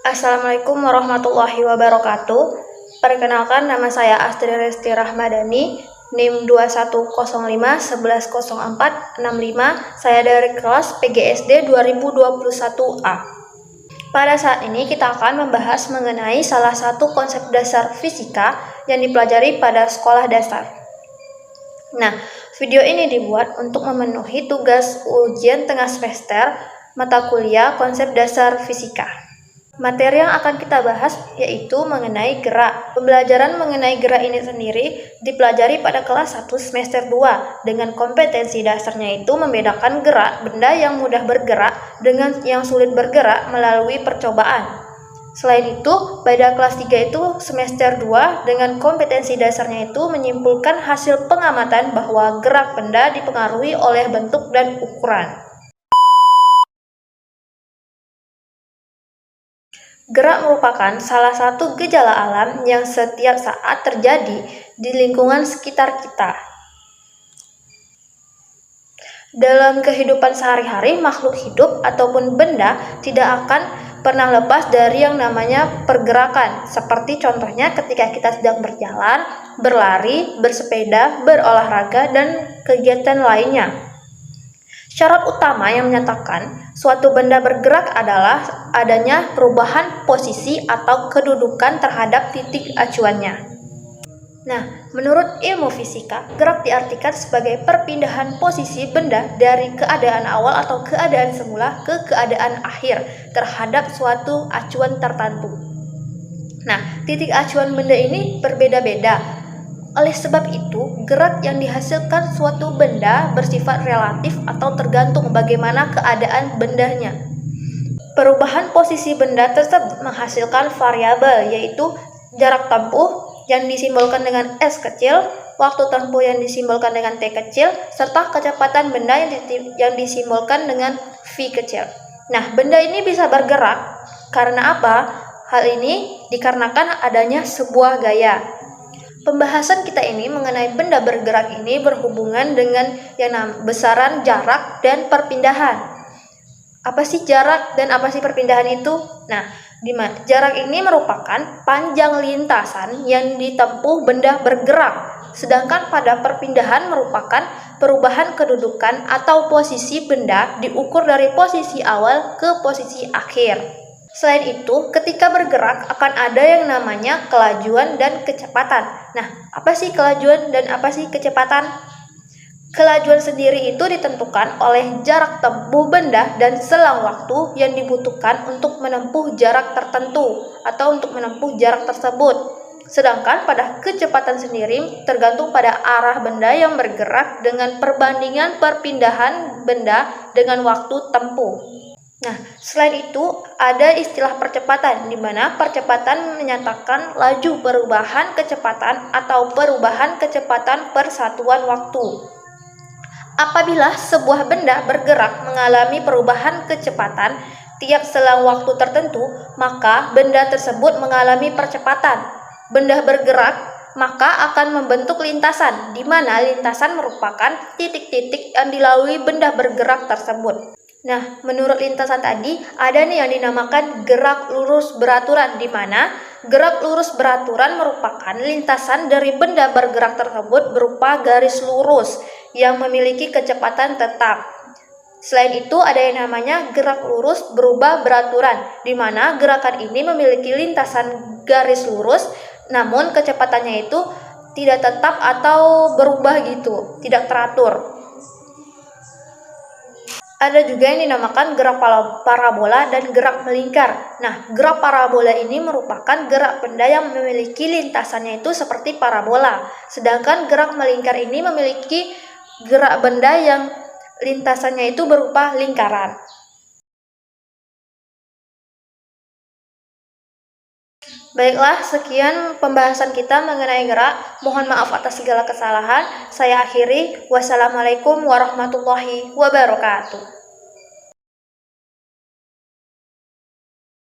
Assalamualaikum warahmatullahi wabarakatuh. Perkenalkan, nama saya Astri Resti Rahmadani, NIM 2105110465. Saya dari kelas PGSD 2021A. Pada saat ini kita akan membahas mengenai salah satu konsep dasar fisika yang dipelajari pada sekolah dasar. Nah, video ini dibuat untuk memenuhi tugas ujian tengah semester mata kuliah konsep dasar fisika. Materi yang akan kita bahas yaitu mengenai gerak. Pembelajaran mengenai gerak ini sendiri dipelajari pada kelas 1 semester 2 dengan kompetensi dasarnya itu membedakan gerak benda yang mudah bergerak dengan yang sulit bergerak melalui percobaan. Selain itu, pada kelas 3 itu semester 2 dengan kompetensi dasarnya itu menyimpulkan hasil pengamatan bahwa gerak benda dipengaruhi oleh bentuk dan ukuran. Gerak merupakan salah satu gejala alam yang setiap saat terjadi di lingkungan sekitar kita. Dalam kehidupan sehari-hari, makhluk hidup ataupun benda tidak akan pernah lepas dari yang namanya pergerakan. Seperti contohnya ketika kita sedang berjalan, berlari, bersepeda, berolahraga, dan kegiatan lainnya. Syarat utama yang menyatakan suatu benda bergerak adalah adanya perubahan posisi atau kedudukan terhadap titik acuannya. Nah, menurut ilmu fisika, gerak diartikan sebagai perpindahan posisi benda dari keadaan awal atau keadaan semula ke keadaan akhir terhadap suatu acuan tertentu. Nah, titik acuan benda ini berbeda-beda. Oleh sebab itu, gerak yang dihasilkan suatu benda bersifat relatif atau tergantung bagaimana keadaan bendanya. Perubahan posisi benda tersebut menghasilkan variabel, yaitu jarak tempuh yang disimbolkan dengan S kecil, waktu tempuh yang disimbolkan dengan T kecil, serta kecepatan benda yang disimbolkan dengan V kecil. Nah, benda ini bisa bergerak karena apa? Hal ini dikarenakan adanya sebuah gaya. Pembahasan kita ini mengenai benda bergerak ini berhubungan dengan yang besaran jarak dan perpindahan. Apa sih jarak dan apa sih perpindahan itu? Nah, jarak ini merupakan panjang lintasan yang ditempuh benda bergerak, sedangkan pada perpindahan merupakan perubahan kedudukan atau posisi benda diukur dari posisi awal ke posisi akhir. Selain itu, ketika bergerak akan ada yang namanya kelajuan dan kecepatan. Nah, apa sih kelajuan dan apa sih kecepatan? Kelajuan sendiri itu ditentukan oleh jarak tempuh benda dan selang waktu yang dibutuhkan untuk menempuh jarak tertentu atau untuk menempuh jarak tersebut. Sedangkan pada kecepatan sendiri tergantung pada arah benda yang bergerak dengan perbandingan perpindahan benda dengan waktu tempuh. Nah, selain itu ada istilah percepatan, di mana percepatan menyatakan laju perubahan kecepatan atau perubahan kecepatan persatuan waktu. Apabila sebuah benda bergerak mengalami perubahan kecepatan tiap selang waktu tertentu, maka benda tersebut mengalami percepatan. Benda bergerak maka akan membentuk lintasan, di mana lintasan merupakan titik-titik yang dilalui benda bergerak tersebut. Nah, menurut lintasan tadi, ada nih yang dinamakan gerak lurus beraturan, di mana gerak lurus beraturan merupakan lintasan dari benda bergerak tersebut berupa garis lurus yang memiliki kecepatan tetap. Selain itu, ada yang namanya gerak lurus berubah beraturan, di mana gerakan ini memiliki lintasan garis lurus, namun kecepatannya itu tidak tetap atau berubah gitu, tidak teratur. Ada juga yang dinamakan gerak parabola dan gerak melingkar. Nah, gerak parabola ini merupakan gerak benda yang memiliki lintasannya itu seperti parabola. Sedangkan gerak melingkar ini memiliki gerak benda yang lintasannya itu berupa lingkaran. Baiklah, sekian pembahasan kita mengenai gerak. Mohon maaf atas segala kesalahan. Saya akhiri. Wassalamualaikum warahmatullahi wabarakatuh.